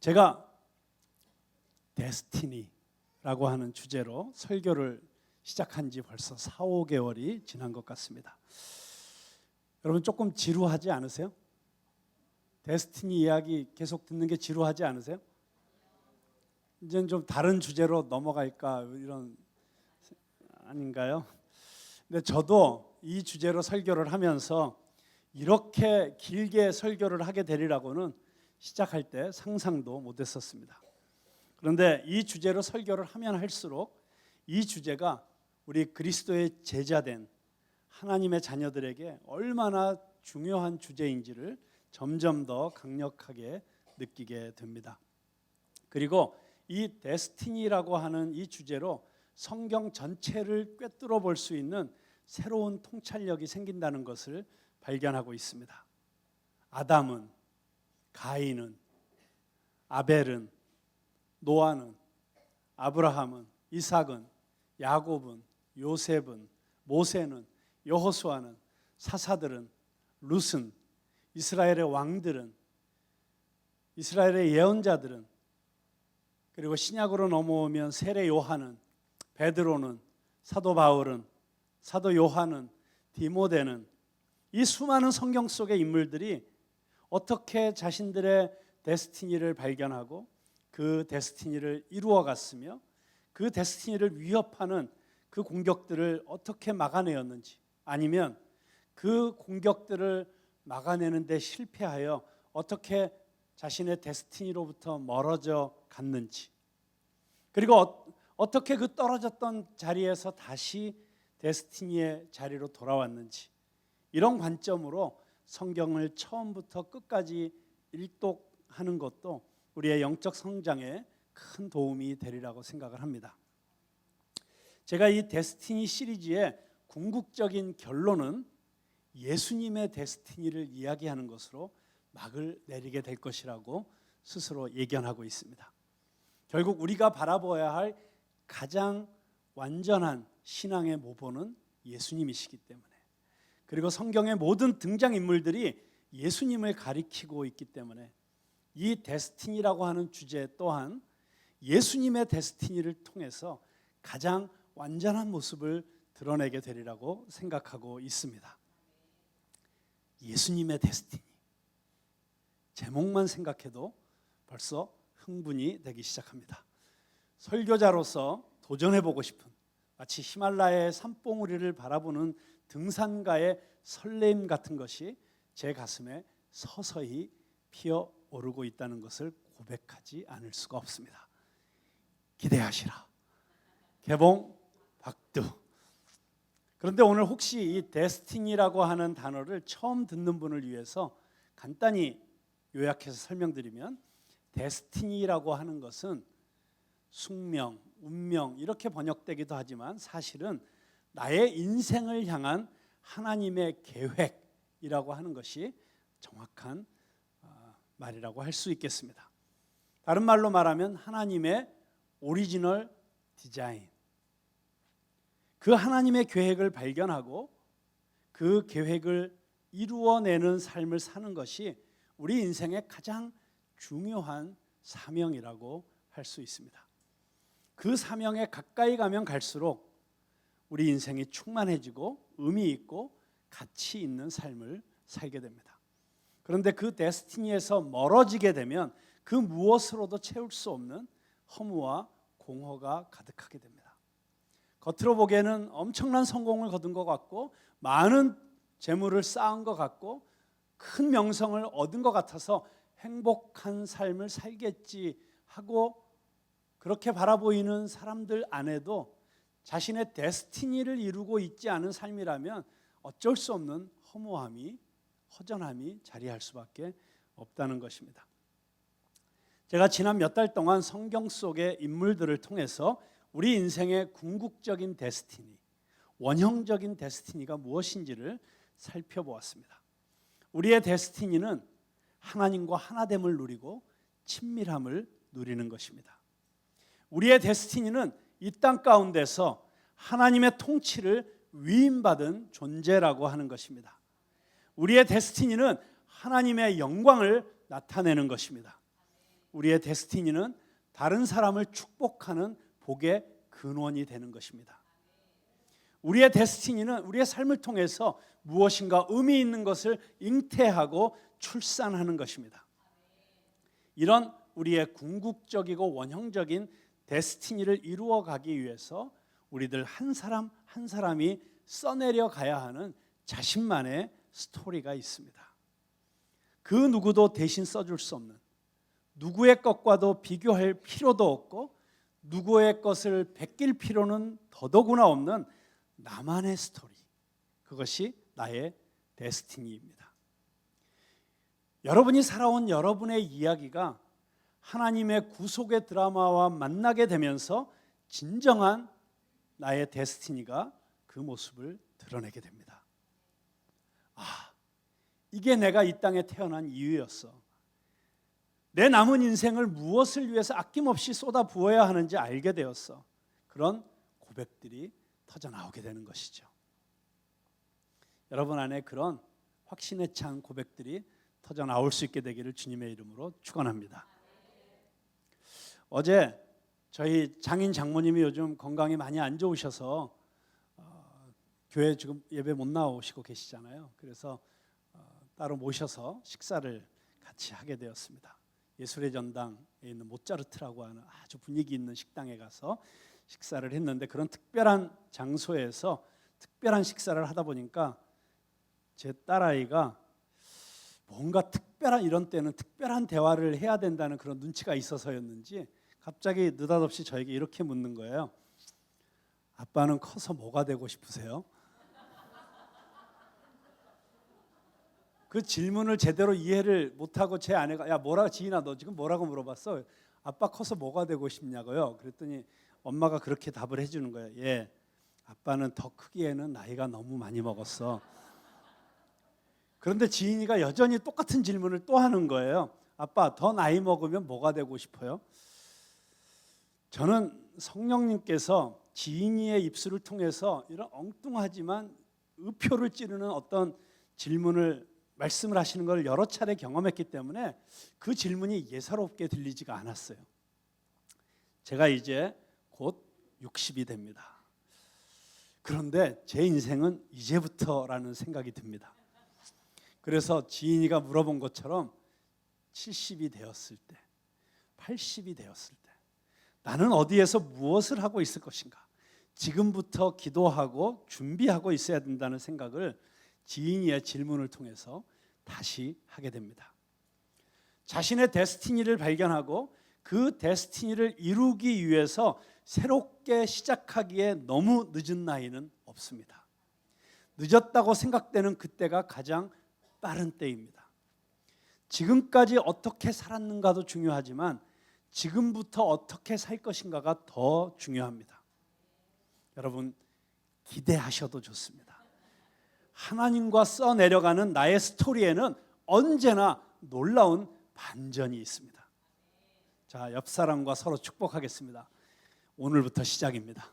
제가 데스티니라고 하는 주제로 설교를 시작한 지 벌써 4, 5개월이 지난 것 같습니다. 여러분 조금 지루하지 않으세요? 데스티니 이야기 계속 듣는 게 지루하지 않으세요? 이제는 좀 다른 주제로 넘어갈까 이런 아닌가요? 근데 저도 이 주제로 설교를 하면서 이렇게 길게 설교를 하게 되리라고는 시작할 때 상상도 못했었습니다. 그런데 이 주제로 설교를 하면 할수록 이 주제가 우리 그리스도의 제자된 하나님의 자녀들에게 얼마나 중요한 주제인지를 점점 더 강력하게 느끼게 됩니다. 그리고 이 데스티니라고 하는 이 주제로 성경 전체를 꿰뚫어 볼 수 있는 새로운 통찰력이 생긴다는 것을 발견하고 있습니다. 아담은, 가인은, 아벨은, 노아는, 아브라함은, 이삭은, 야곱은, 요셉은, 모세는, 여호수아는, 사사들은, 룻은, 이스라엘의 왕들은, 이스라엘의 예언자들은, 그리고 신약으로 넘어오면 세례 요한은, 베드로는, 사도 바울은, 사도 요한은, 디모데는, 이 수많은 성경 속의 인물들이 어떻게 자신들의 데스티니를 발견하고 그 데스티니를 이루어 갔으며 그 데스티니를 위협하는 그 공격들을 어떻게 막아내었는지, 아니면 그 공격들을 막아내는 데 실패하여 어떻게 자신의 데스티니로부터 멀어져 갔는지, 그리고 어떻게 그 떨어졌던 자리에서 다시 데스티니의 자리로 돌아왔는지, 이런 관점으로 성경을 처음부터 끝까지 일독하는 것도 우리의 영적 성장에 큰 도움이 되리라고 생각을 합니다. 제가 이 데스티니 시리즈의 궁극적인 결론은 예수님의 데스티니를 이야기하는 것으로 막을 내리게 될 것이라고 스스로 예견하고 있습니다. 결국 우리가 바라보아야 할 가장 완전한 신앙의 모본은 예수님이시기 때문에, 그리고 성경의 모든 등장인물들이 예수님을 가리키고 있기 때문에 이 데스티니라고 하는 주제 또한 예수님의 데스티니를 통해서 가장 완전한 모습을 드러내게 되리라고 생각하고 있습니다. 예수님의 데스티니, 제목만 생각해도 벌써 흥분이 되기 시작합니다. 설교자로서 도전해보고 싶은, 마치 히말라야의 산봉우리를 바라보는 등산가의 설렘 같은 것이 제 가슴에 서서히 피어오르고 있다는 것을 고백하지 않을 수가 없습니다. 기대하시라. 개봉 박두. 그런데 오늘 혹시 이 데스티니라고 하는 단어를 처음 듣는 분을 위해서 간단히 요약해서 설명드리면, 데스티니라고 하는 것은 숙명, 운명 이렇게 번역되기도 하지만 사실은 나의 인생을 향한 하나님의 계획이라고 하는 것이 정확한 말이라고 할 수 있겠습니다. 다른 말로 말하면 하나님의 오리지널 디자인, 그 하나님의 계획을 발견하고 그 계획을 이루어내는 삶을 사는 것이 우리 인생의 가장 중요한 사명이라고 할 수 있습니다. 그 사명에 가까이 가면 갈수록 우리 인생이 충만해지고 의미 있고 가치 있는 삶을 살게 됩니다. 그런데 그 데스티니에서 멀어지게 되면 그 무엇으로도 채울 수 없는 허무와 공허가 가득하게 됩니다. 겉으로 보기에는 엄청난 성공을 거둔 것 같고 많은 재물을 쌓은 것 같고 큰 명성을 얻은 것 같아서 행복한 삶을 살겠지 하고 그렇게 바라보이는 사람들 안에도 자신의 데스티니를 이루고 있지 않은 삶이라면 어쩔 수 없는 허무함이, 허전함이 자리할 수밖에 없다는 것입니다. 제가 지난 몇 달 동안 성경 속의 인물들을 통해서 우리 인생의 궁극적인 데스티니, 원형적인 데스티니가 무엇인지를 살펴보았습니다. 우리의 데스티니는 하나님과 하나됨을 누리고 친밀함을 누리는 것입니다. 우리의 데스티니는 이 땅 가운데서 하나님의 통치를 위임받은 존재라고 하는 것입니다. 우리의 데스티니는 하나님의 영광을 나타내는 것입니다. 우리의 데스티니는 다른 사람을 축복하는 복의 근원이 되는 것입니다. 우리의 데스티니는 우리의 삶을 통해서 무엇인가 의미 있는 것을 잉태하고 출산하는 것입니다. 이런 우리의 궁극적이고 원형적인 데스티니를 이루어 가기 위해서 우리들 한 사람 한 사람이 써내려 가야 하는 자신만의 스토리가 있습니다. 그 누구도 대신 써줄 수 없는, 누구의 것과도 비교할 필요도 없고 누구의 것을 베낄 필요는 더더구나 없는 나만의 스토리, 그것이 나의 데스티니입니다. 여러분이 살아온 여러분의 이야기가 하나님의 구속의 드라마와 만나게 되면서 진정한 나의 데스티니가 그 모습을 드러내게 됩니다. 이게 내가 이 땅에 태어난 이유였어. 내 남은 인생을 무엇을 위해서 아낌없이 쏟아 부어야 하는지 알게 되었어. 그런 고백들이 터져 나오게 되는 것이죠. 여러분 안에 그런 확신에 찬 고백들이 터져 나올 수 있게 되기를 주님의 이름으로 축원합니다. 어제 저희 장인 장모님이 요즘 건강이 많이 안 좋으셔서 교회 지금 예배 못 나오시고 계시잖아요. 그래서 따로 모셔서 식사를 같이 하게 되었습니다. 예술의 전당에 있는 모차르트라고 하는 아주 분위기 있는 식당에 가서 식사를 했는데, 그런 특별한 장소에서 특별한 식사를 하다 보니까 제 딸아이가 뭔가 특별한, 이런 때는 특별한 대화를 해야 된다는 그런 눈치가 있어서였는지 갑자기 느닷없이 저에게 이렇게 묻는 거예요. 아빠는 커서 뭐가 되고 싶으세요? 그 질문을 제대로 이해를 못하고 제 아내가, 야 뭐라, 지인아 너 지금 뭐라고 물어봤어? 아빠 커서 뭐가 되고 싶냐고요. 그랬더니 엄마가 그렇게 답을 해주는 거예요. 예, 아빠는 더 크기에는 나이가 너무 많이 먹었어. 그런데 지인이가 여전히 똑같은 질문을 또 하는 거예요. 아빠 더 나이 먹으면 뭐가 되고 싶어요? 저는 성령님께서 지인이의 입술을 통해서 이런 엉뚱하지만 의표를 찌르는 어떤 질문을 말씀을 하시는 걸 여러 차례 경험했기 때문에 그 질문이 예사롭게 들리지가 않았어요. 제가 이제 곧 60이 됩니다. 그런데 제 인생은 이제부터라는 생각이 듭니다. 그래서 지인이가 물어본 것처럼 70이 되었을 때, 80이 되었을 때 나는 어디에서 무엇을 하고 있을 것인가? 지금부터 기도하고 준비하고 있어야 된다는 생각을 지인이의 질문을 통해서 다시 하게 됩니다. 자신의 데스티니를 발견하고 그 데스티니를 이루기 위해서 새롭게 시작하기에 너무 늦은 나이는 없습니다. 늦었다고 생각되는 그때가 가장 빠른 때입니다. 지금까지 어떻게 살았는가도 중요하지만 지금부터 어떻게 살 것인가가 더 중요합니다. 여러분 기대하셔도 좋습니다. 하나님과 써내려가는 나의 스토리에는 언제나 놀라운 반전이 있습니다. 자, 옆 사람과 서로 축복하겠습니다. 오늘부터 시작입니다.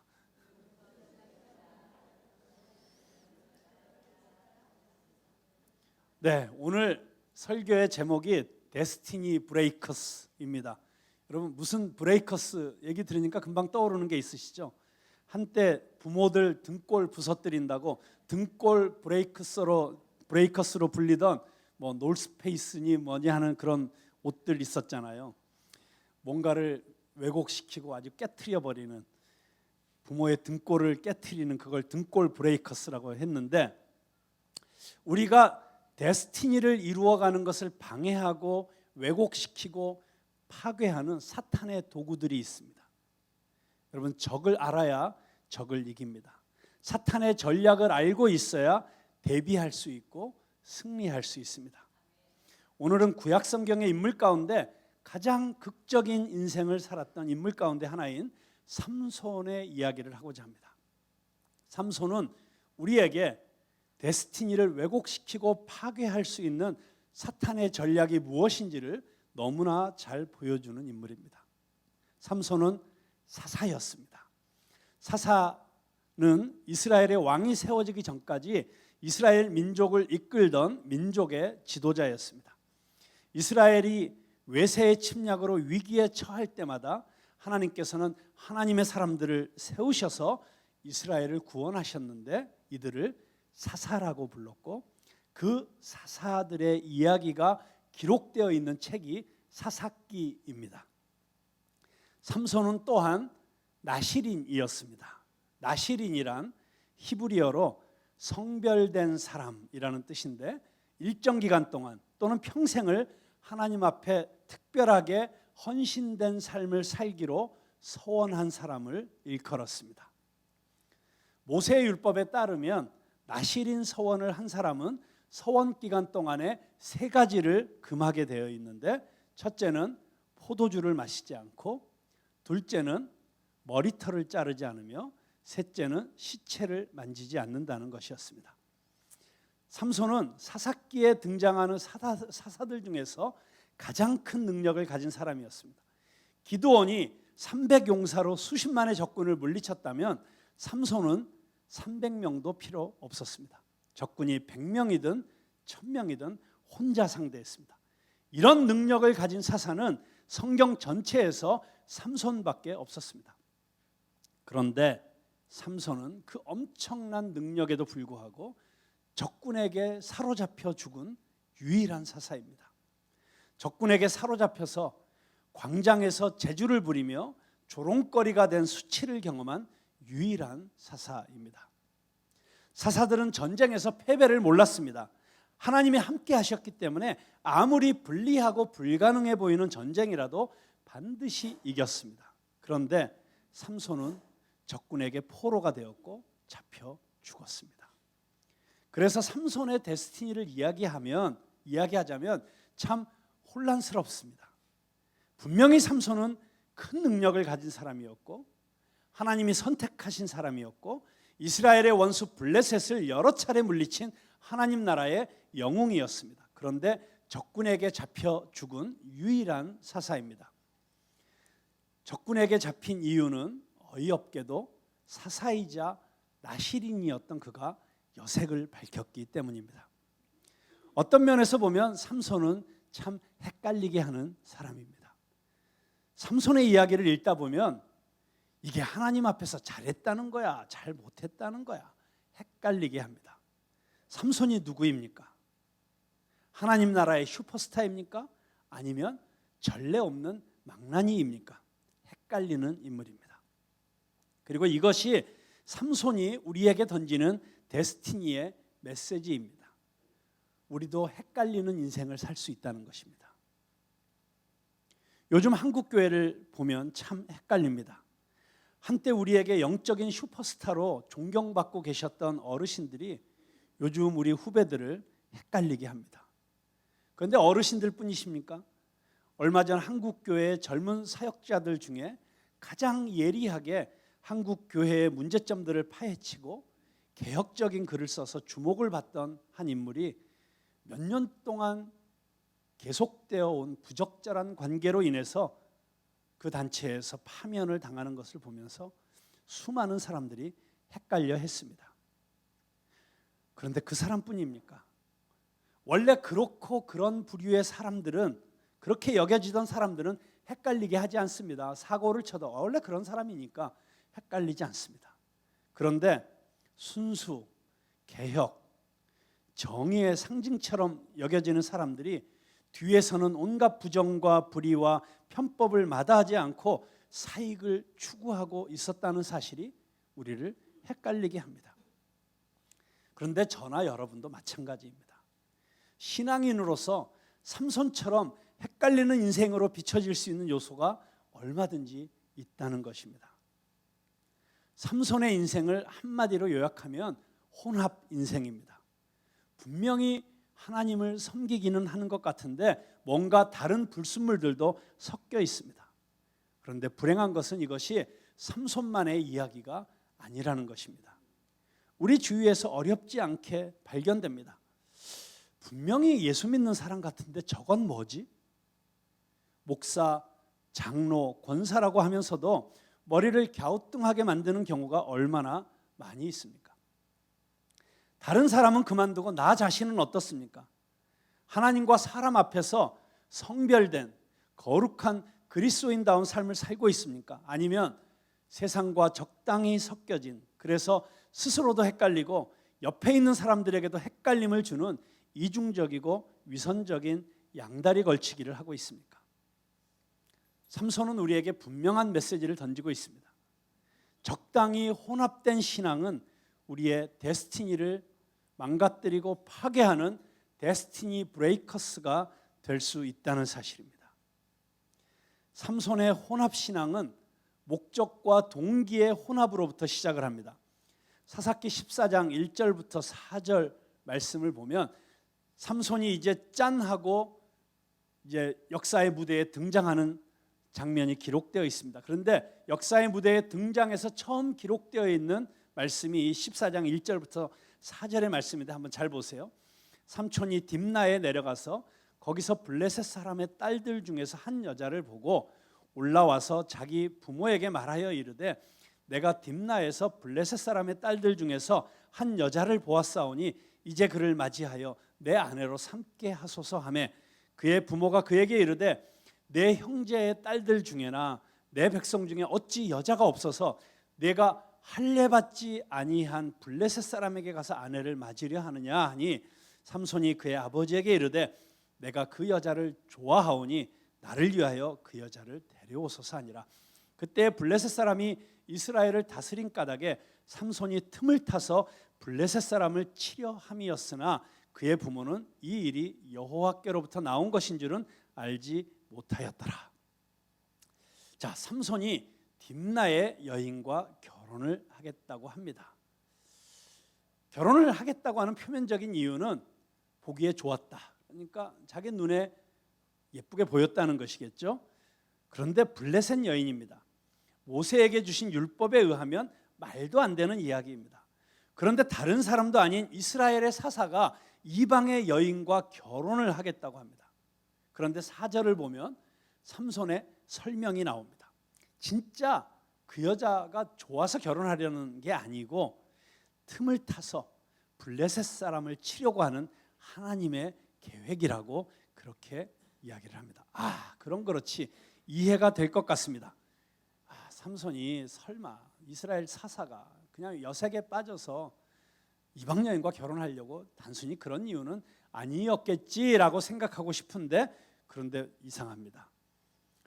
네, 오늘 설교의 제목이 데스티니 브레이커스입니다. 여러분 무슨 브레이커스 얘기 들으니까 금방 떠오르는 게 있으시죠? 한때 부모들 등골 부서뜨린다고 등골 브레이커스로 불리던 뭐 놀스페이스니 뭐니 하는 그런 옷들 있었잖아요. 뭔가를 왜곡시키고 아주 깨트려 버리는, 부모의 등골을 깨트리는 그걸 등골 브레이커스라고 했는데, 우리가 데스티니를 이루어가는 것을 방해하고 왜곡시키고 파괴하는 사탄의 도구들이 있습니다. 여러분 적을 알아야 적을 이깁니다. 사탄의 전략을 알고 있어야 대비할 수 있고 승리할 수 있습니다. 오늘은 구약 성경의 인물 가운데 가장 극적인 인생을 살았던 인물 가운데 하나인 삼손의 이야기를 하고자 합니다. 삼손은 우리에게 데스티니를 왜곡시키고 파괴할 수 있는 사탄의 전략이 무엇인지를 너무나 잘 보여주는 인물입니다. 삼손은 사사였습니다. 사사는 이스라엘의 왕이 세워지기 전까지 이스라엘 민족을 이끌던 민족의 지도자였습니다. 이스라엘이 외세의 침략으로 위기에 처할 때마다 하나님께서는 하나님의 사람들을 세우셔서 이스라엘을 구원하셨는데 이들을 사사라고 불렀고 그 사사들의 이야기가 기록되어 있는 책이 사사기입니다. 삼손은 또한 나시린이었습니다. 나시린이란 히브리어로 성별된 사람이라는 뜻인데 일정 기간 동안 또는 평생을 하나님 앞에 특별하게 헌신된 삶을 살기로 서원한 사람을 일컬었습니다. 모세의 율법에 따르면 나시린 서원을 한 사람은 서원 기간 동안에 3가지를 금하게 되어 있는데 첫째는 포도주를 마시지 않고, 둘째는 머리털을 자르지 않으며, 셋째는 시체를 만지지 않는다는 것이었습니다. 삼손은 사사기에 등장하는 사사들 중에서 가장 큰 능력을 가진 사람이었습니다. 기드온이 300용사로 수십만의 적군을 물리쳤다면 삼손은 300명도 필요 없었습니다. 적군이 100명이든 1000명이든 혼자 상대했습니다. 이런 능력을 가진 사사는 성경 전체에서 삼손밖에 없었습니다. 그런데 삼손은 그 엄청난 능력에도 불구하고 적군에게 사로잡혀 죽은 유일한 사사입니다. 적군에게 사로잡혀서 광장에서 제주를 부리며 조롱거리가 된 수치를 경험한 유일한 사사입니다. 사사들은 전쟁에서 패배를 몰랐습니다. 하나님이 함께 하셨기 때문에 아무리 불리하고 불가능해 보이는 전쟁이라도 반드시 이겼습니다. 그런데 삼손은 적군에게 포로가 되었고 잡혀 죽었습니다. 그래서 삼손의 데스티니를 이야기하자면 참 혼란스럽습니다. 분명히 삼손은 큰 능력을 가진 사람이었고 하나님이 선택하신 사람이었고 이스라엘의 원수 블레셋을 여러 차례 물리친 하나님 나라의 영웅이었습니다. 그런데 적군에게 잡혀 죽은 유일한 사사입니다. 적군에게 잡힌 이유는 어이없게도 사사이자 나시린이었던 그가 여색을 밝혔기 때문입니다. 어떤 면에서 보면 삼손은 참 헷갈리게 하는 사람입니다. 삼손의 이야기를 읽다 보면 이게 하나님 앞에서 잘했다는 거야, 잘 못했다는 거야, 헷갈리게 합니다. 삼손이 누구입니까? 하나님 나라의 슈퍼스타입니까? 아니면 전례 없는 망나니입니까? 헷갈리는 인물입니다. 그리고 이것이 삼손이 우리에게 던지는 데스티니의 메시지입니다. 우리도 헷갈리는 인생을 살 수 있다는 것입니다. 요즘 한국 교회를 보면 참 헷갈립니다. 한때 우리에게 영적인 슈퍼스타로 존경받고 계셨던 어르신들이 요즘 우리 후배들을 헷갈리게 합니다. 그런데 어르신들 뿐이십니까? 얼마 전 한국 교회의 젊은 사역자들 중에 가장 예리하게 한국 교회의 문제점들을 파헤치고 개혁적인 글을 써서 주목을 받던 한 인물이 몇 년 동안 계속되어 온 부적절한 관계로 인해서 그 단체에서 파면을 당하는 것을 보면서 수많은 사람들이 헷갈려 했습니다. 그런데 그 사람뿐입니까? 원래 그렇고 그런 부류의 사람들은, 그렇게 여겨지던 사람들은 헷갈리게 하지 않습니다. 사고를 쳐도 원래 그런 사람이니까 헷갈리지 않습니다. 그런데 순수, 개혁, 정의의 상징처럼 여겨지는 사람들이 뒤에서는 온갖 부정과 불의와 편법을 마다하지 않고 사익을 추구하고 있었다는 사실이 우리를 헷갈리게 합니다. 그런데 저나 여러분도 마찬가지입니다. 신앙인으로서 삼손처럼 헷갈리는 인생으로 비춰질 수 있는 요소가 얼마든지 있다는 것입니다. 삼손의 인생을 한마디로 요약하면 혼합 인생입니다. 분명히 하나님을 섬기기는 하는 것 같은데 뭔가 다른 불순물들도 섞여 있습니다. 그런데 불행한 것은 이것이 삼손만의 이야기가 아니라는 것입니다. 우리 주위에서 어렵지 않게 발견됩니다. 분명히 예수 믿는 사람 같은데 저건 뭐지? 목사, 장로, 권사라고 하면서도 머리를 갸우뚱하게 만드는 경우가 얼마나 많이 있습니까? 다른 사람은 그만두고 나 자신은 어떻습니까? 하나님과 사람 앞에서 성별된, 거룩한 그리스도인다운 삶을 살고 있습니까? 아니면 세상과 적당히 섞여진, 그래서 스스로도 헷갈리고 옆에 있는 사람들에게도 헷갈림을 주는 이중적이고 위선적인 양다리 걸치기를 하고 있습니까? 삼손은 우리에게 분명한 메시지를 던지고 있습니다. 적당히 혼합된 신앙은 우리의 데스티니를 망가뜨리고 파괴하는 데스티니 브레이커스가 될 수 있다는 사실입니다. 삼손의 혼합 신앙은 목적과 동기의 혼합으로부터 시작을 합니다. 사사기 14장 1절부터 4절 말씀을 보면 삼손이 이제 짠하고 이제 역사의 무대에 등장하는 장면이 기록되어 있습니다. 그런데 역사의 무대에 등장해서 처음 기록되어 있는 말씀이 14장 1절부터 4절의 말씀인데 한번 잘 보세요. 삼손이 딥나에 내려가서 거기서 블레셋 사람의 딸들 중에서 한 여자를 보고 올라와서 자기 부모에게 말하여 이르되 내가 딥나에서 블레셋 사람의 딸들 중에서 한 여자를 보았사오니 이제 그를 맞이하여 내 아내로 삼게 하소서 하며 그의 부모가 그에게 이르되 내 형제의 딸들 중에나 내 백성 중에 어찌 여자가 없어서 내가 할례받지 아니한 블레셋 사람에게 가서 아내를 맞으려 하느냐 하니 삼손이 그의 아버지에게 이르되 내가 그 여자를 좋아하오니 나를 위하여 그 여자를 데려오소서 하니라. 그때 블레셋 사람이 이스라엘을 다스린 까닭에 삼손이 틈을 타서 블레셋 사람을 치려 함이었으나 그의 부모는 이 일이 여호와께로부터 나온 것인 줄은 알지 못하였더라. 자, 삼손이 딥나의 여인과 결혼을 하겠다고 합니다. 결혼을 하겠다고 하는 표면적인 이유는 보기에 좋았다. 그러니까 자기 눈에 예쁘게 보였다는 것이겠죠. 그런데 블레셋 여인입니다. 모세에게 주신 율법에 의하면 말도 안 되는 이야기입니다. 그런데 다른 사람도 아닌 이스라엘의 사사가 이방의 여인과 결혼을 하겠다고 합니다. 그런데 4절을 보면 삼손의 설명이 나옵니다. 진짜 그 여자가 좋아서 결혼하려는 게 아니고 틈을 타서 블레셋 사람을 치려고 하는 하나님의 계획이라고 그렇게 이야기를 합니다. 그럼 그렇지 이해가 될 것 같습니다. 삼손이 설마 이스라엘 사사가 그냥 여색에 빠져서 이방 여인과 결혼하려고 단순히 그런 이유는 아니었겠지라고 생각하고 싶은데 그런데 이상합니다.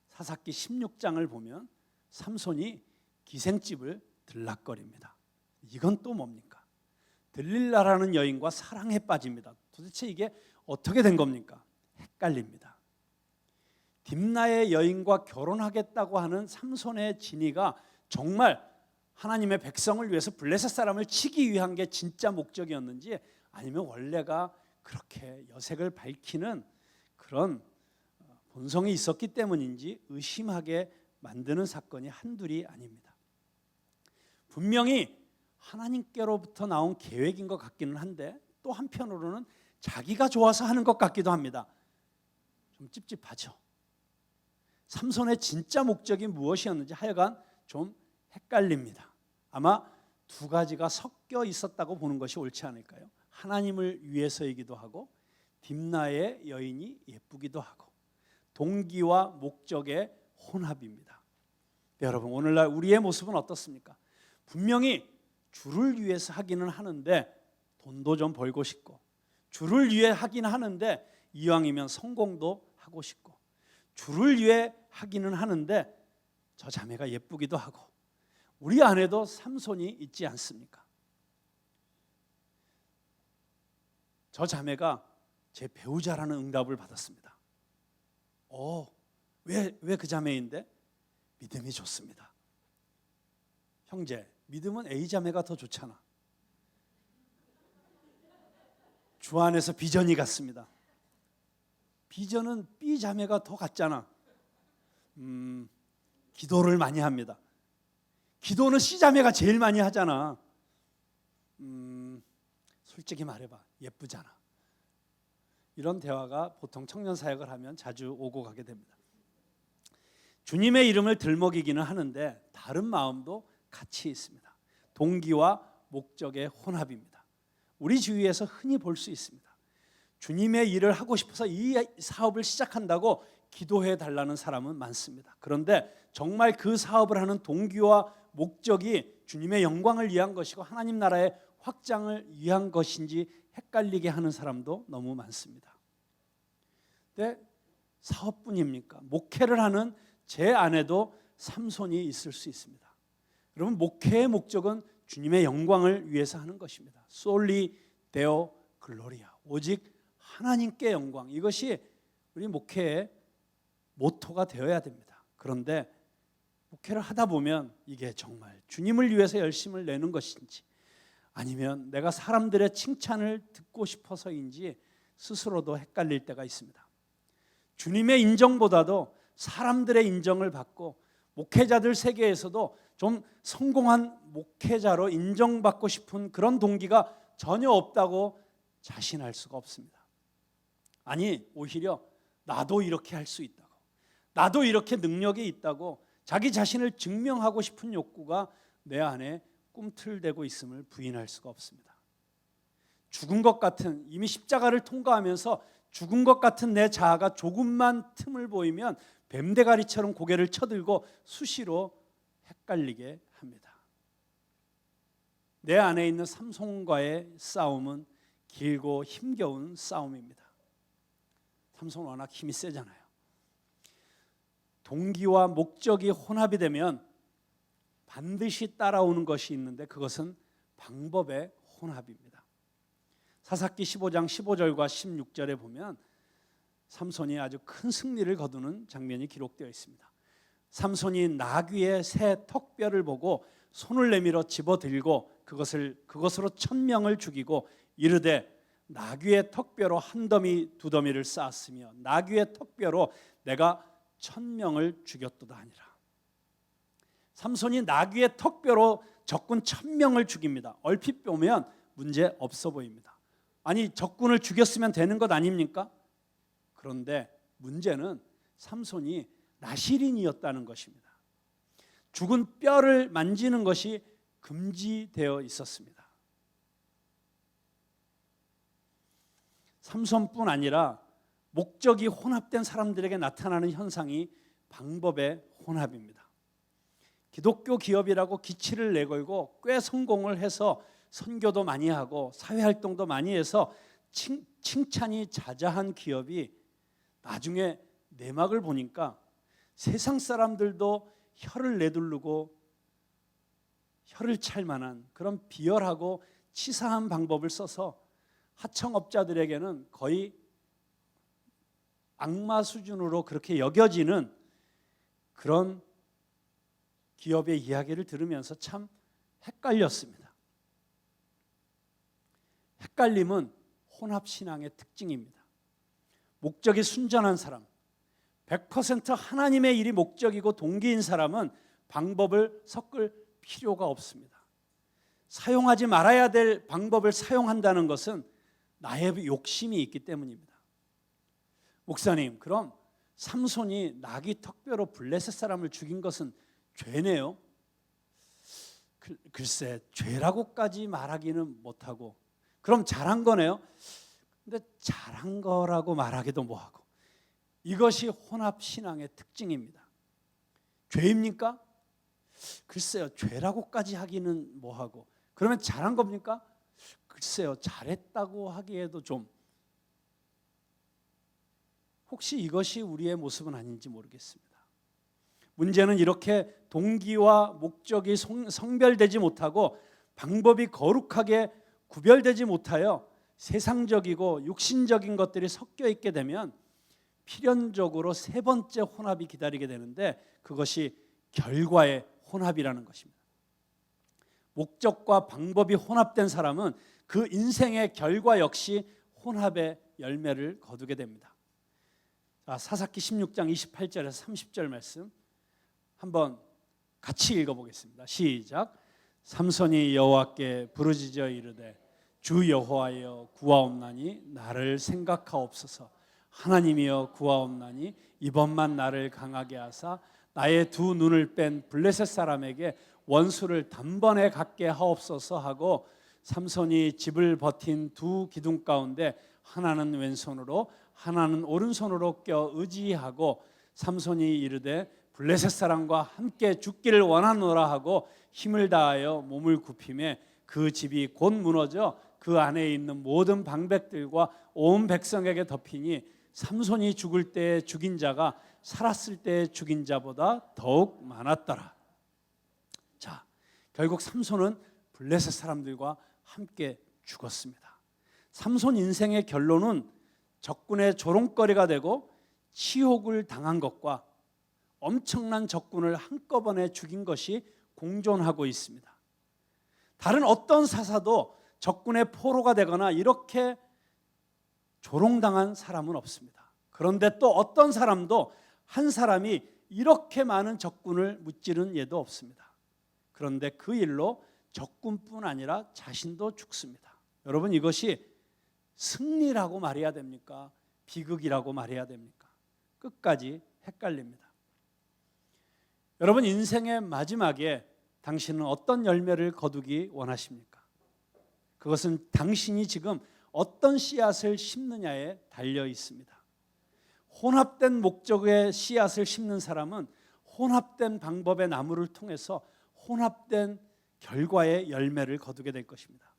사사기 16장을 보면 삼손이 기생집을 들락거립니다. 이건 또 뭡니까? 들릴라라는 여인과 사랑에 빠집니다. 도대체 이게 어떻게 된 겁니까? 헷갈립니다. 딥나의 여인과 결혼하겠다고 하는 삼손의 진의가 정말 하나님의 백성을 위해서 블레셋 사람을 치기 위한 게 진짜 목적이었는지 아니면 원래가 그렇게 여색을 밝히는 그런 본성이 있었기 때문인지 의심하게 만드는 사건이 한둘이 아닙니다. 분명히 하나님께로부터 나온 계획인 것 같기는 한데 또 한편으로는 자기가 좋아서 하는 것 같기도 합니다. 좀 찝찝하죠. 삼손의 진짜 목적이 무엇이었는지 하여간 좀 헷갈립니다. 아마 두 가지가 섞여 있었다고 보는 것이 옳지 않을까요? 하나님을 위해서이기도 하고 딥나의 여인이 예쁘기도 하고 동기와 목적의 혼합입니다. 여러분 오늘날 우리의 모습은 어떻습니까? 분명히 주를 위해서 하기는 하는데 돈도 좀 벌고 싶고 주를 위해 하기는 하는데 이왕이면 성공도 하고 싶고 주를 위해 하기는 하는데 저 자매가 예쁘기도 하고 우리 안에도 삼손이 있지 않습니까? 저 자매가 제 배우자라는 응답을 받았습니다. 왜 그 자매인데? 믿음이 좋습니다. 형제, 믿음은 A 자매가 더 좋잖아. 주 안에서 비전이 같습니다. 비전은 B 자매가 더 같잖아. 기도를 많이 합니다. 기도는 C 자매가 제일 많이 하잖아. 솔직히 말해봐, 예쁘잖아. 이런 대화가 보통 청년 사역을 하면 자주 오고 가게 됩니다. 주님의 이름을 들먹이기는 하는데 다른 마음도 같이 있습니다. 동기와 목적의 혼합입니다. 우리 주위에서 흔히 볼 수 있습니다. 주님의 일을 하고 싶어서 이 사업을 시작한다고 기도해 달라는 사람은 많습니다. 그런데 정말 그 사업을 하는 동기와 목적이 주님의 영광을 위한 것이고 하나님 나라의 확장을 위한 것인지 헷갈리게 하는 사람도 너무 많습니다. 근데 사업뿐입니까? 목회를 하는 제 안에도 삼손이 있을 수 있습니다. 여러분, 목회의 목적은 주님의 영광을 위해서 하는 것입니다. Soli Deo Gloria, 오직 하나님께 영광, 이것이 우리 목회의 모토가 되어야 됩니다. 그런데 목회를 하다 보면 이게 정말 주님을 위해서 열심을 내는 것인지 아니면 내가 사람들의 칭찬을 듣고 싶어서인지 스스로도 헷갈릴 때가 있습니다. 주님의 인정보다도 사람들의 인정을 받고 목회자들 세계에서도 좀 성공한 목회자로 인정받고 싶은 그런 동기가 전혀 없다고 자신할 수가 없습니다. 아니, 오히려 나도 이렇게 할 수 있다고, 나도 이렇게 능력이 있다고 자기 자신을 증명하고 싶은 욕구가 내 안에 꿈틀대고 있음을 부인할 수가 없습니다. 죽은 것 같은, 이미 십자가를 통과하면서 죽은 것 같은 내 자아가 조금만 틈을 보이면 뱀대가리처럼 고개를 쳐들고 수시로 헷갈리게 합니다. 내 안에 있는 삼손과의 싸움은 길고 힘겨운 싸움입니다. 삼손은 워낙 힘이 세잖아요. 동기와 목적이 혼합이 되면 반드시 따라오는 것이 있는데 그것은 방법의 혼합입니다. 사사기 15장 15절과 16절에 보면 삼손이 아주 큰 승리를 거두는 장면이 기록되어 있습니다. 삼손이 나귀의 새 턱뼈를 보고 손을 내밀어 집어들고 그것으로 1000명을 죽이고 이르되 나귀의 턱뼈로 한 더미 두 더미를 쌓았으며 나귀의 턱뼈로 내가 1000명을 죽였도다 하니라. 삼손이 나귀의 턱뼈로 적군 1000명을 죽입니다. 얼핏 보면 문제 없어 보입니다. 아니, 적군을 죽였으면 되는 것 아닙니까? 그런데 문제는 삼손이 나실인이었다는 것입니다. 죽은 뼈를 만지는 것이 금지되어 있었습니다. 삼손뿐 아니라 목적이 혼합된 사람들에게 나타나는 현상이 방법의 혼합입니다. 기독교 기업이라고 기치를 내걸고 꽤 성공을 해서 선교도 많이 하고 사회활동도 많이 해서 칭찬이 자자한 기업이 나중에 내막을 보니까 세상 사람들도 혀를 내두르고 혀를 찰 만한 그런 비열하고 치사한 방법을 써서 하청업자들에게는 거의 악마 수준으로 그렇게 여겨지는 그런 기업의 이야기를 들으면서 참 헷갈렸습니다. 헷갈림은 혼합신앙의 특징입니다. 목적이 순전한 사람, 100% 하나님의 일이 목적이고 동기인 사람은 방법을 섞을 필요가 없습니다. 사용하지 말아야 될 방법을 사용한다는 것은 나의 욕심이 있기 때문입니다. 목사님, 그럼 삼손이 나귀 턱뼈로 블레셋 사람을 죽인 것은 죄네요? 글쎄, 죄라고까지 말하기는 못하고 그럼 잘한 거네요? 근데 잘한 거라고 말하기도 뭐하고 이것이 혼합신앙의 특징입니다. 죄입니까? 글쎄요, 죄라고까지 하기는 뭐하고 그러면 잘한 겁니까? 글쎄요, 잘했다고 하기에도 좀. 혹시 이것이 우리의 모습은 아닌지 모르겠습니다. 문제는 이렇게 동기와 목적이 성별되지 못하고 방법이 거룩하게 구별되지 못하여 세상적이고 육신적인 것들이 섞여 있게 되면 필연적으로 세 번째 혼합이 기다리게 되는데 그것이 결과의 혼합이라는 것입니다. 목적과 방법이 혼합된 사람은 그 인생의 결과 역시 혼합의 열매를 거두게 됩니다. 사사기 16장 28절에서 30절 말씀 한번 같이 읽어보겠습니다. 시작. 삼손이 여호와께 부르짖어 이르되 주 여호와여 구하옵나니 나를 생각하옵소서. 하나님이여 구하옵나니 이번만 나를 강하게 하사 나의 두 눈을 뺀 블레셋 사람에게 원수를 단번에 갖게 하옵소서 하고 삼손이 집을 버틴 두 기둥 가운데 하나는 왼손으로 하나는 오른손으로 껴 의지하고 삼손이 이르되 블레셋 사람과 함께 죽기를 원하노라 하고 힘을 다하여 몸을 굽히매 그 집이 곧 무너져 그 안에 있는 모든 방백들과 온 백성에게 덮이니 삼손이 죽을 때에 죽인 자가 살았을 때에 죽인 자보다 더욱 많았더라. 자, 결국 삼손은 블레셋 사람들과 함께 죽었습니다. 삼손 인생의 결론은 적군의 조롱거리가 되고 치욕을 당한 것과 엄청난 적군을 한꺼번에 죽인 것이 공존하고 있습니다. 다른 어떤 사사도 적군의 포로가 되거나 이렇게 조롱당한 사람은 없습니다. 그런데 또 어떤 사람도 한 사람이 이렇게 많은 적군을 무찌른 예도 없습니다. 그런데 그 일로 적군뿐 아니라 자신도 죽습니다. 여러분, 이것이 승리라고 말해야 됩니까? 비극이라고 말해야 됩니까? 끝까지 헷갈립니다. 여러분, 인생의 마지막에 당신은 어떤 열매를 거두기 원하십니까? 그것은 당신이 지금 어떤 씨앗을 심느냐에 달려 있습니다. 혼합된 목적의 씨앗을 심는 사람은 혼합된 방법의 나무를 통해서 혼합된 결과의 열매를 거두게 될 것입니다.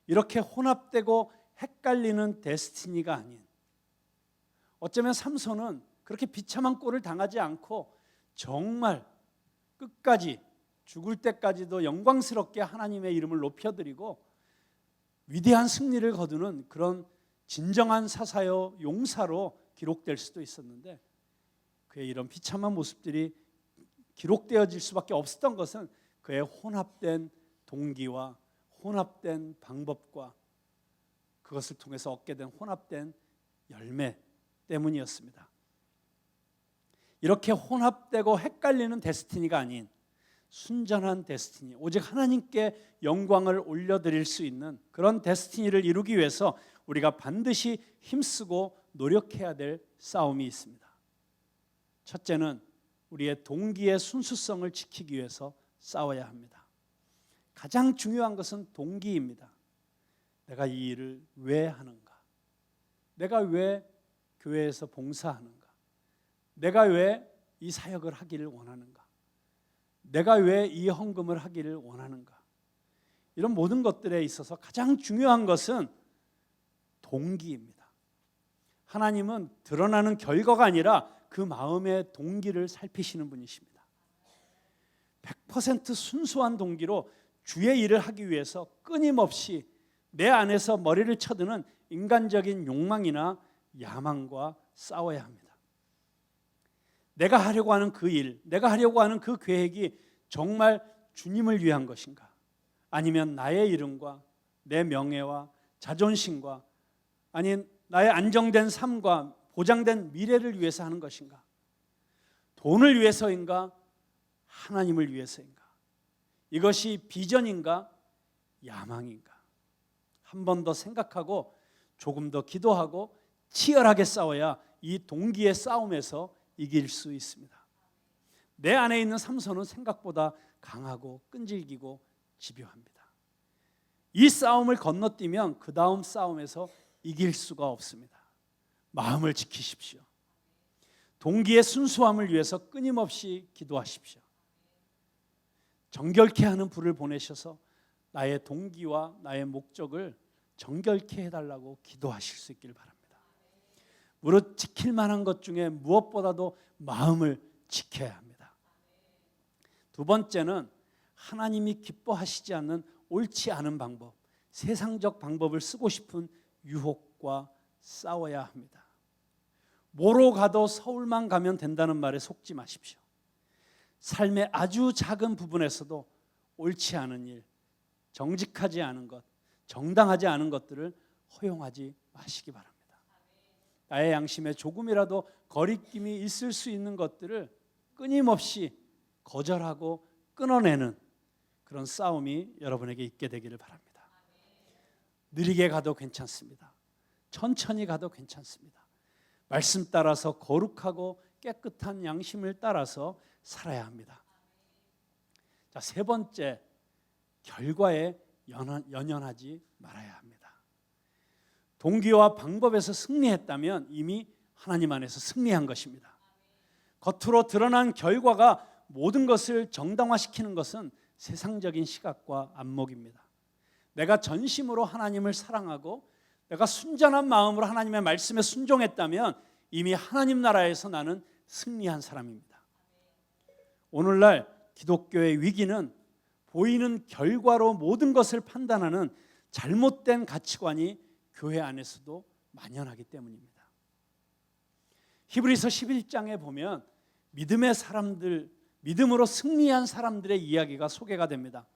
이렇게 혼합되고 헷갈리는 데스티니가 아닌, 어쩌면 삼손은 그렇게 비참한 꼴을 당하지 않고 정말 끝까지 죽을 때까지도 영광스럽게 하나님의 이름을 높여드리고 위대한 승리를 거두는 그런 진정한 사사요 용사로 기록될 수도 있었는데, 그의 이런 비참한 모습들이 기록되어질 수밖에 없었던 것은 그의 혼합된 동기와 혼합된 방법과 그것을 통해서 얻게 된 혼합된 열매 때문이었습니다. 이렇게 혼합되고 헷갈리는 데스티니가 아닌 순전한 데스티니, 오직 하나님께 영광을 올려드릴 수 있는 그런 데스티니를 이루기 위해서 우리가 반드시 힘쓰고 노력해야 될 싸움이 있습니다. 첫째는 우리의 동기의 순수성을 지키기 위해서 싸워야 합니다. 가장 중요한 것은 동기입니다. 내가 이 일을 왜 하는가? 내가 왜 교회에서 봉사하는가? 내가 왜 이 사역을 하기를 원하는가? 내가 왜 이 헌금을 하기를 원하는가? 이런 모든 것들에 있어서 가장 중요한 것은 동기입니다. 하나님은 드러나는 결과가 아니라 그 마음의 동기를 살피시는 분이십니다. 100% 순수한 동기로 주의 일을 하기 위해서 끊임없이 내 안에서 머리를 쳐드는 인간적인 욕망이나 야망과 싸워야 합니다. 내가 하려고 하는 그 일, 내가 하려고 하는 그 계획이 정말 주님을 위한 것인가? 아니면 나의 이름과 내 명예와 자존심과 아닌 나의 안정된 삶과 보장된 미래를 위해서 하는 것인가? 돈을 위해서인가? 하나님을 위해서인가? 이것이 비전인가? 야망인가? 한 번 더 생각하고 조금 더 기도하고 치열하게 싸워야 이 동기의 싸움에서 이길 수 있습니다. 내 안에 있는 삼손은 생각보다 강하고 끈질기고 집요합니다. 이 싸움을 건너뛰면 그 다음 싸움에서 이길 수가 없습니다. 마음을 지키십시오. 동기의 순수함을 위해서 끊임없이 기도하십시오. 정결케 하는 불을 보내셔서 나의 동기와 나의 목적을 정결케 해달라고 기도하실 수 있길 바랍니다. 무릇 지킬 만한 것 중에 무엇보다도 마음을 지켜야 합니다. 두 번째는 하나님이 기뻐하시지 않는 옳지 않은 방법, 세상적 방법을 쓰고 싶은 유혹과 싸워야 합니다. 뭐로 가도 서울만 가면 된다는 말에 속지 마십시오. 삶의 아주 작은 부분에서도 옳지 않은 일, 정직하지 않은 것, 정당하지 않은 것들을 허용하지 마시기 바랍니다. 나의 양심에 조금이라도 거리낌이 있을 수 있는 것들을 끊임없이 거절하고 끊어내는 그런 싸움이 여러분에게 있게 되기를 바랍니다. 느리게 가도 괜찮습니다. 천천히 가도 괜찮습니다. 말씀 따라서 거룩하고 깨끗한 양심을 따라서 살아야 합니다. 자, 세 번째, 결과에 연연하지 말아야 합니다. 동기와 방법에서 승리했다면 이미 하나님 안에서 승리한 것입니다. 겉으로 드러난 결과가 모든 것을 정당화시키는 것은 세상적인 시각과 안목입니다. 내가 전심으로 하나님을 사랑하고 내가 순전한 마음으로 하나님의 말씀에 순종했다면 이미 하나님 나라에서 나는 승리한 사람입니다. 오늘날 기독교의 위기는 보이는 결과로 모든 것을 판단하는 잘못된 가치관이 교회 안에서도 만연하기 때문입니다. 히브리서 11장에 보면 믿음의 사람들, 믿음으로 승리한 사람들의 이야기가 소개가 됩니다.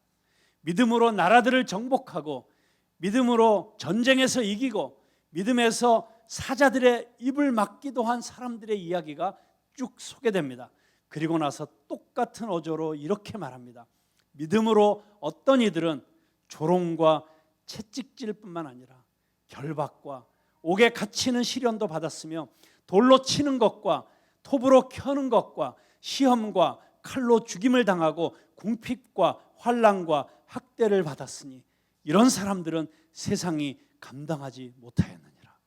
믿음으로 나라들을 정복하고 믿음으로 전쟁에서 이기고 믿음에서 사자들의 입을 막기도 한 사람들의 이야기가 쭉 소개됩니다. 그리고 나서 똑같은 어조로 이렇게 말합니다. 믿음으로 어떤 이들은 조롱과 채찍질뿐만 아니라 결박과 옥에 갇히는 시련도 받았으며 돌로 치는 것과 톱으로 켜는 것과 시험과 칼로 죽임을 당하고 궁핍과 환난과 학대를 받았으니 이런 사람들은 세상이 감당하지 못하였느니라.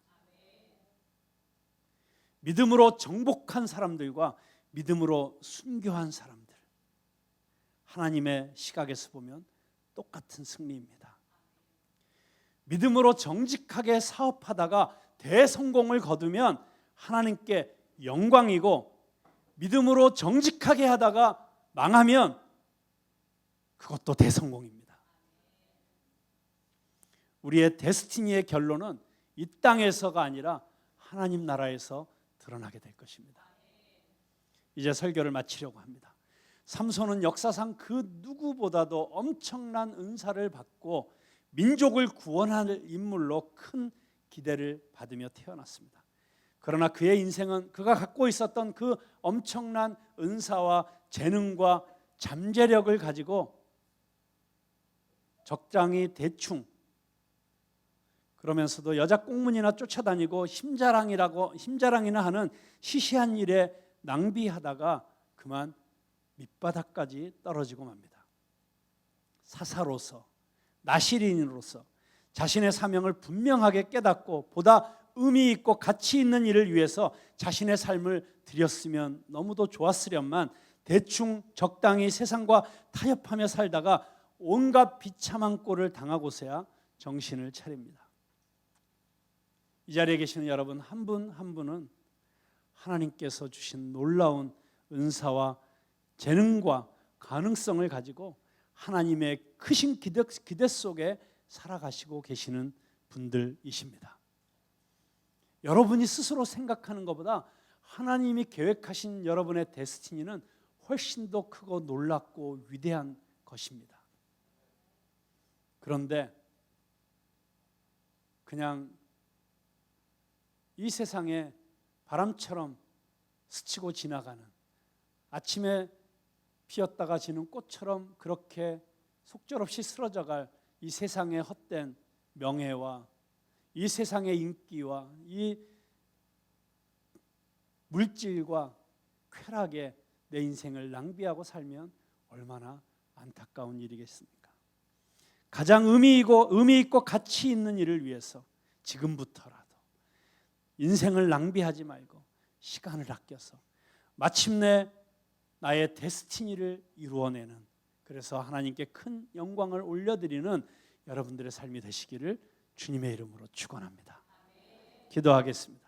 믿음으로 정복한 사람들과 믿음으로 순교한 사람들, 하나님의 시각에서 보면 똑같은 승리입니다. 믿음으로 정직하게 사업하다가 대성공을 거두면 하나님께 영광이고, 믿음으로 정직하게 하다가 망하면 그것도 대성공입니다. 우리의 데스티니의 결론은 이 땅에서가 아니라 하나님 나라에서 드러나게 될 것입니다. 이제 설교를 마치려고 합니다. 삼손은 역사상 그 누구보다도 엄청난 은사를 받고 민족을 구원할 인물로 큰 기대를 받으며 태어났습니다. 그러나 그의 인생은 그가 갖고 있었던 그 엄청난 은사와 재능과 잠재력을 가지고 적당히 대충, 그러면서도 여자 꽁문이나 쫓아다니고 힘자랑이나 하는 시시한 일에 낭비하다가 그만 밑바닥까지 떨어지고 맙니다. 사사로서, 나시린으로서 자신의 사명을 분명하게 깨닫고 보다 의미 있고 가치 있는 일을 위해서 자신의 삶을 드렸으면 너무도 좋았으련만 대충 적당히 세상과 타협하며 살다가 온갖 비참한 꼴을 당하고서야 정신을 차립니다. 이 자리에 계시는 여러분 한 분 한 분은 하나님께서 주신 놀라운 은사와 재능과 가능성을 가지고 하나님의 크신 기대 속에 살아가시고 계시는 분들이십니다. 여러분이 스스로 생각하는 것보다 하나님이 계획하신 여러분의 데스티니는 훨씬 더 크고 놀랍고 위대한 것입니다. 그런데 그냥 이 세상에 바람처럼 스치고 지나가는, 아침에 피었다가 지는 꽃처럼 그렇게 속절없이 쓰러져갈 이 세상의 헛된 명예와 이 세상의 인기와 이 물질과 쾌락에 내 인생을 낭비하고 살면 얼마나 안타까운 일이겠습니까? 가장 의미 있고 가치 있는 일을 위해서 지금부터라도 인생을 낭비하지 말고 시간을 아껴서 마침내 나의 데스티니를 이루어내는, 그래서 하나님께 큰 영광을 올려드리는 여러분들의 삶이 되시기를 주님의 이름으로 축원합니다. 기도하겠습니다.